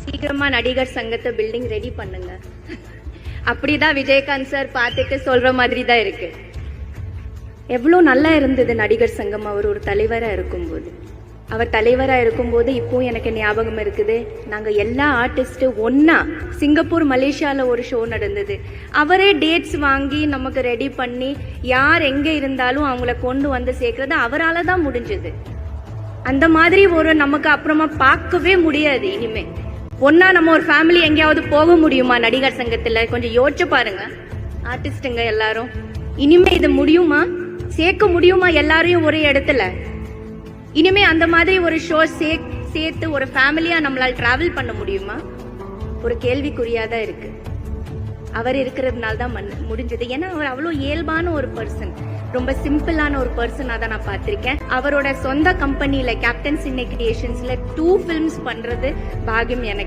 சீக்கிரமா நடிகர் சங்கத்தை பில்டிங் ரெடி பண்ணுங்க. அப்படிதான் விஜயகாந்த் சார் பார்த்துட்டு சொல்ற மாதிரி தான் இருக்கு. எவ்வளோ நல்லா இருந்தது நடிகர் சங்கம் அவர் ஒரு தலைவரா இருக்கும்போது. அவர் தலைவரா இருக்கும்போது இப்போ எனக்கு ஞாபகம் இருக்குது, நாங்க எல்லா ஆர்டிஸ்ட் ஒன்னா சிங்கப்பூர் மலேசியால ஒரு ஷோ நடந்தது. அவரே டேட்ஸ் வாங்கி நமக்கு ரெடி பண்ணி யார் எங்க இருந்தாலும் அவங்கள கொண்டு வந்து சேர்க்கறது அவரால தான் முடிஞ்சது. அந்த மாதிரி ஒரு நமக்கு அப்புறமா பார்க்கவே முடியாது. இனிமே ஒன்னா நம்ம ஒரு ஃபேமிலி எங்கேயாவது போக முடியுமா நடிகர் சங்கத்துல? கொஞ்சம் யோசிச்சு பாருங்க ஆர்டிஸ்டுங்க எல்லாரும். இனிமே இது முடியுமா? சேர்க்க முடியுமா எல்லாரையும் ஒரே இடத்துல? இனிமே அந்த மாதிரி ஒரு ஷோ சேர்த்து ஒரு ஃபேமிலியா நம்மளால டிராவல் பண்ண முடியுமா? ஒரு கேள்விக்குறியாதான் இருக்கு. அவர் இருக்கிறதுனால தான் முடிஞ்சது. ஏன்னா அவர் அவ்வளோ இயல்பான ஒரு பர்சன், ரொம்ப சிம்பிளான ஒரு பர்சனாக தான் நான் பார்த்திருக்கேன். அவரோட சொந்த கம்பெனியில கேப்டன் சின்னி கிரியேஷன்ஸ்ல 2 ஃபிலிம்ஸ் பண்றது பாகியம் எனக்கு.